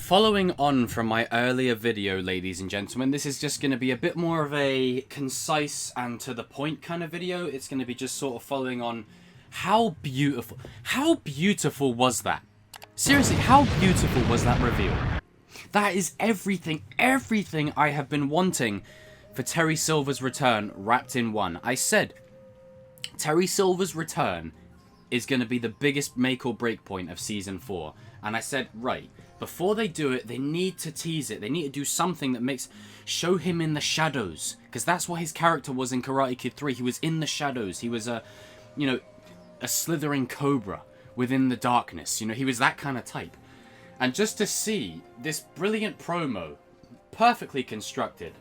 Following on from my earlier video, ladies and gentlemen, this is just going to be a bit more of a concise and to the point kind of video. It's going to be just sort of following on how beautiful was that? Seriously, how beautiful was that reveal? That is everything I have been wanting for Terry Silver's return wrapped in one. I said, Terry Silver's return is going to be the biggest make or break point of Season 4. And I said, right, before they do it, they need to tease it. They need to do something that show him in the shadows. Because that's what his character was in Karate Kid 3. He was in the shadows. He was a slithering cobra within the darkness. He was that kind of type. And just to see this brilliant promo, perfectly constructed,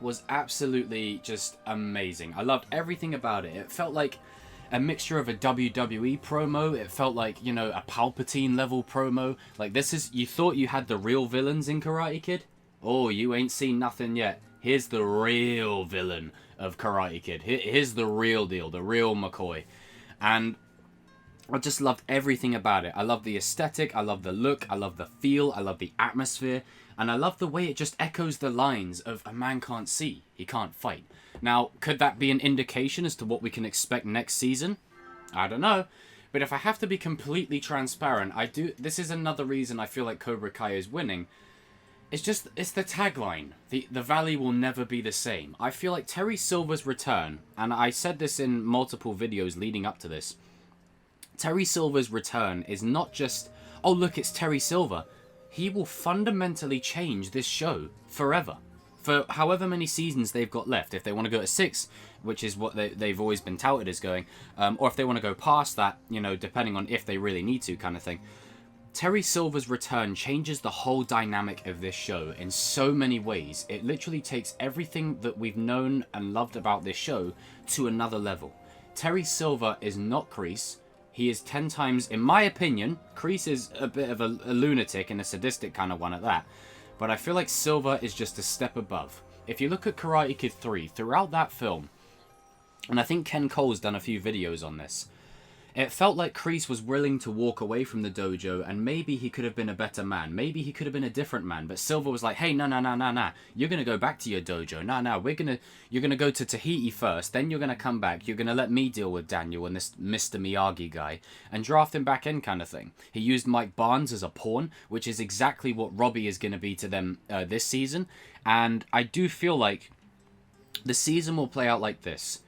was absolutely just amazing. I loved everything about it. It felt like a mixture of a WWE promo. It felt like, a Palpatine level promo. Like, you thought you had the real villains in Karate Kid? Oh, you ain't seen nothing yet. Here's the real villain of Karate Kid. Here's the real deal, the real McCoy. And I just loved everything about it. I love the aesthetic, I love the look, I love the feel, I love the atmosphere, and I love the way it just echoes the lines of a man can't see, he can't fight. Now, could that be an indication as to what we can expect next season? I don't know. But if I have to be completely transparent, this is another reason I feel like Cobra Kai is winning. It's the tagline. The Valley will never be the same. I feel like Terry Silver's return, and I said this in multiple videos leading up to this, Terry Silver's return is not just, oh look, it's Terry Silver. He will fundamentally change this show forever. For however many seasons they've got left. If they want to go to 6, which is what they've always been touted as going, or if they want to go past that, depending on if they really need to kind of thing. Terry Silver's return changes the whole dynamic of this show in so many ways. It literally takes everything that we've known and loved about this show to another level. Terry Silver is not Kreese. He is 10 times, in my opinion, Kreese is a bit of a lunatic and a sadistic kind of one at that. But I feel like Silver is just a step above. If you look at Karate Kid 3, throughout that film, and I think Ken Cole's done a few videos on this, it felt like Kreese was willing to walk away from the dojo, and maybe he could have been a better man. Maybe he could have been a different man. But Silver was like, hey, no. You're going to go back to your dojo. No. You're going to go to Tahiti first. Then you're going to come back. You're going to let me deal with Daniel and this Mr. Miyagi guy and draft him back in kind of thing. He used Mike Barnes as a pawn, which is exactly what Robbie is going to be to them this season. And I do feel like the season will play out like this.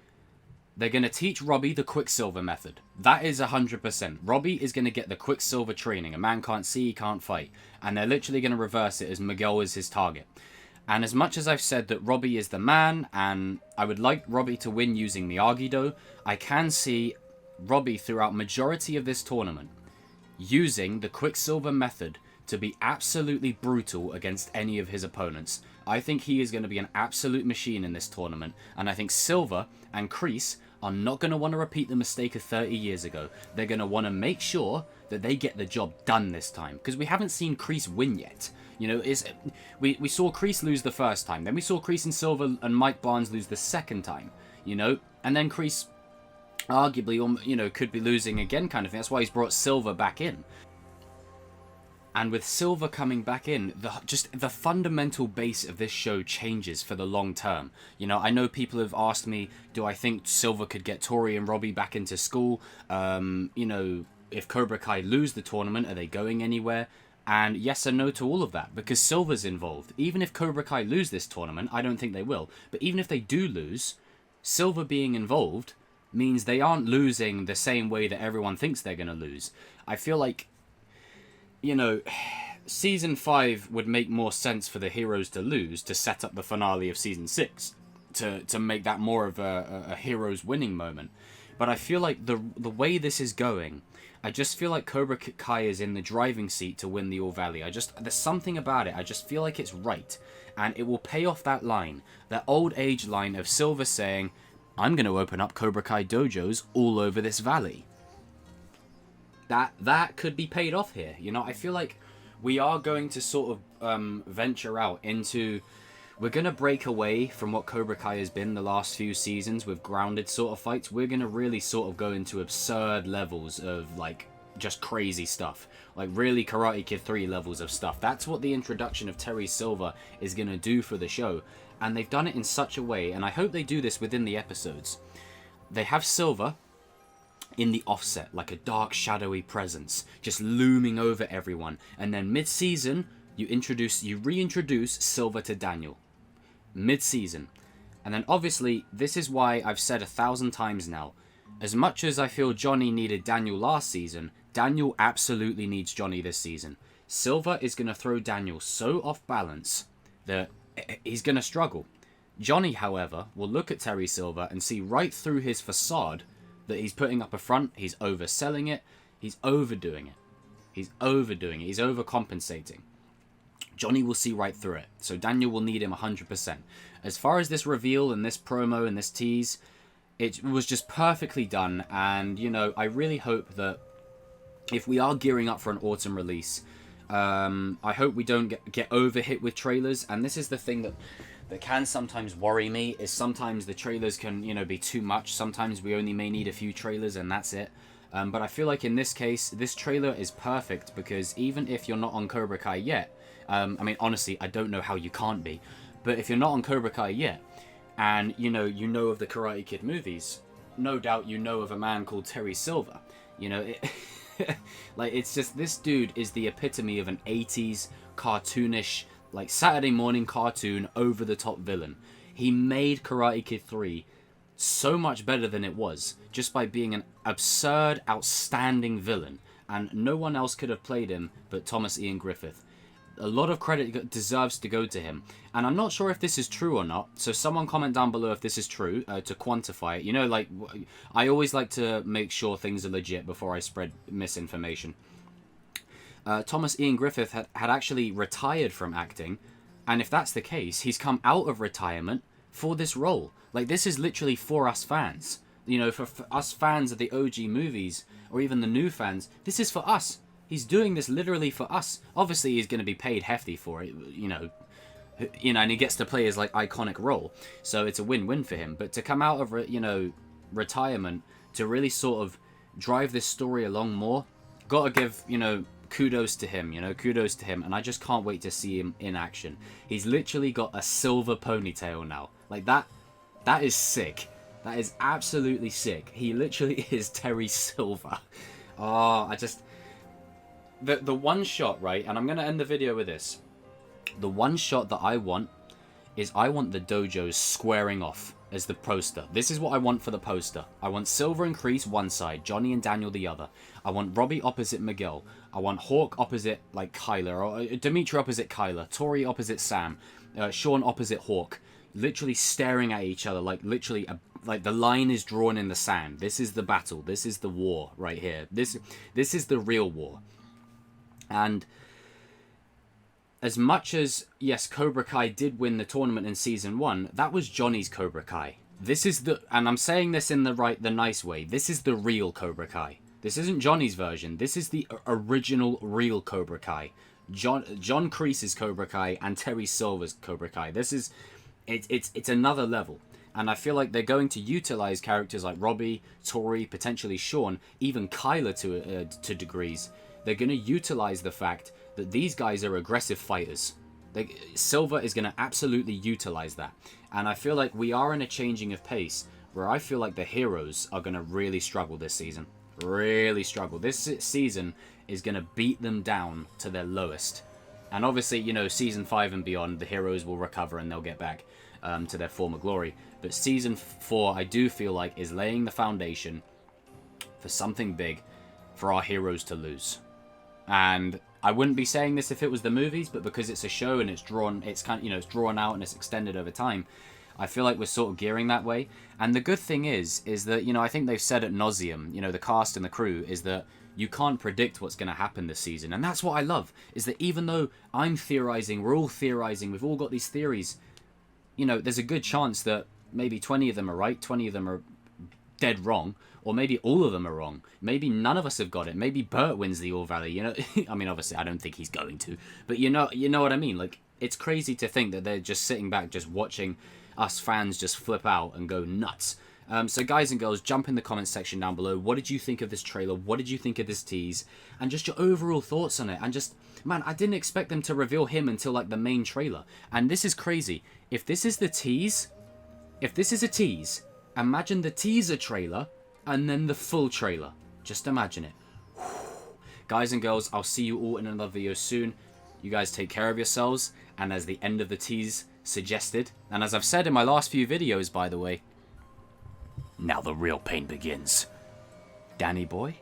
They're going to teach Robbie the Quicksilver method. That is 100%. Robbie is going to get the Quicksilver training. A man can't see, he can't fight. And they're literally going to reverse it as Miguel is his target. And as much as I've said that Robbie is the man, and I would like Robbie to win using Miyagi-Do, I can see Robbie throughout majority of this tournament using the Quicksilver method to be absolutely brutal against any of his opponents. I think he is going to be an absolute machine in this tournament, and I think Silver and Kreese are not going to want to repeat the mistake of 30 years ago. They're going to want to make sure that they get the job done this time, because we haven't seen Kreese win yet. We saw Kreese lose the first time, then we saw Kreese and Silver and Mike Barnes lose the second time, and then Kreese arguably, could be losing again kind of thing. That's why he's brought Silver back in. And with Silver coming back in, the fundamental base of this show changes for the long term. I know people have asked me, do I think Silver could get Tori and Robbie back into school? If Cobra Kai lose the tournament, are they going anywhere? And yes and no to all of that, because Silver's involved. Even if Cobra Kai lose this tournament, I don't think they will. But even if they do lose, Silver being involved means they aren't losing the same way that everyone thinks they're going to lose. I feel like, Season 5 would make more sense for the heroes to lose to set up the finale of Season 6. To make that more of a heroes winning moment. But I feel like the way this is going, I just feel like Cobra Kai is in the driving seat to win the All Valley. There's something about it. I just feel like it's right. And it will pay off that line. That old age line of Silver saying, I'm going to open up Cobra Kai dojos all over this valley. That could be paid off here. I feel like we are going to sort of venture out into... We're going to break away from what Cobra Kai has been the last few seasons with grounded sort of fights. We're going to really sort of go into absurd levels of, like, just crazy stuff. Like really Karate Kid 3 levels of stuff. That's what the introduction of Terry Silver is going to do for the show. And they've done it in such a way, and I hope they do this within the episodes. They have Silver in the offset, like a dark, shadowy presence, just looming over everyone. And then mid-season, you reintroduce Silver to Daniel. Mid-season. And then obviously, this is why I've said 1,000 times now, as much as I feel Johnny needed Daniel last season, Daniel absolutely needs Johnny this season. Silver is going to throw Daniel so off balance that he's going to struggle. Johnny, however, will look at Terry Silver and see right through his facade that he's putting up a front, he's overselling it, he's overdoing it. He's overcompensating. Johnny will see right through it, so Daniel will need him 100%. As far as this reveal and this promo and this tease, it was just perfectly done, and, you know, I really hope that if we are gearing up for an autumn release, I hope we don't get overhit with trailers. And this is the thing that can sometimes worry me, is sometimes the trailers can, you know, be too much. Sometimes we only may need a few trailers and that's it. But I feel like in this case, this trailer is perfect, because even if you're not on Cobra Kai yet, I mean, honestly, I don't know how you can't be, but if you're not on Cobra Kai yet, and you know of the Karate Kid movies, no doubt you know of a man called Terry Silver. You know, like, it's just, this dude is the epitome of an 80s cartoonish, like Saturday morning cartoon, over-the-top villain. He made Karate Kid 3 so much better than it was, just by being an absurd, outstanding villain. And no one else could have played him but Thomas Ian Griffith. A lot of credit deserves to go to him. And I'm not sure if this is true or not, so someone comment down below if this is true, to quantify it. You know, like, I always like to make sure things are legit before I spread misinformation. Thomas Ian Griffith had actually retired from acting, and if that's the case, he's come out of retirement for this role. Like, this is literally for us fans. You know, for us fans of the OG movies, or even the new fans, this is for us. He's doing this literally for us. Obviously, he's going to be paid hefty for it, you know, and he gets to play his, like, iconic role. So it's a win-win for him. But to come out of, you know, retirement to really sort of drive this story along more, gotta give, you know, kudos to him, and I just can't wait to see him in action. He's literally got a silver ponytail now. Like, that is sick. That is absolutely sick. He literally is Terry Silver. Oh, the one shot, right, and I'm going to end the video with this. The one shot that I want is, I want the dojos squaring off as the poster. This is what I want for the poster. I want Silver and Kreese one side, Johnny and Daniel the other. I want Robbie opposite Miguel. I want Hawk opposite, like, Kyler, or Dimitri opposite Kyler, Tori opposite Sam, Sean opposite Hawk, literally staring at each other, like, literally, like, the line is drawn in the sand. This is the battle. This is the war right here. This is the real war. And as much as, yes, Cobra Kai did win the tournament in season 1, that was Johnny's Cobra Kai. This is and I'm saying this in the nice way, this is the real Cobra Kai. This isn't Johnny's version. This is the original, real Cobra Kai. John Kreese's Cobra Kai and Terry Silver's Cobra Kai. This is, it's another level. And I feel like they're going to utilize characters like Robbie, Tori, potentially Sean, even Kyler to degrees. They're going to utilize the fact that these guys are aggressive fighters. Silver is going to absolutely utilize that. And I feel like we are in a changing of pace where I feel like the heroes are going to really struggle this season. Really struggle. This season is going to beat them down to their lowest. And obviously, you know, season 5 and beyond, the heroes will recover and they'll get back to their former glory. But season 4, I do feel like, is laying the foundation for something big for our heroes to lose. And I wouldn't be saying this if it was the movies, but because it's a show and it's drawn out and it's extended over time, I feel like we're sort of gearing that way. And the good thing is that, you know, I think they've said ad nauseum, you know, the cast and the crew, is that you can't predict what's going to happen this season. And that's what I love, is that even though I'm theorizing, we're all theorizing, we've all got these theories, you know, there's a good chance that maybe 20 of them are right, 20 of them are dead wrong, or maybe all of them are wrong. Maybe none of us have got it. Maybe Bert wins the All Valley, you know. I mean, obviously, I don't think he's going to, but you know what I mean. Like, it's crazy to think that they're just sitting back, just watching us fans just flip out and go nuts. So guys and girls, jump in the comments section down below. What did you think of this trailer? What did you think of this tease? And just your overall thoughts on it. And just, man, I didn't expect them to reveal him until like the main trailer. And this is crazy. If this is the tease, if this is a tease, imagine the teaser trailer and then the full trailer. Just imagine it. Guys and girls, I'll see you all in another video soon. You guys take care of yourselves. And as the end of the tease suggested, and as I've said in my last few videos, by the way, now the real pain begins. Danny boy?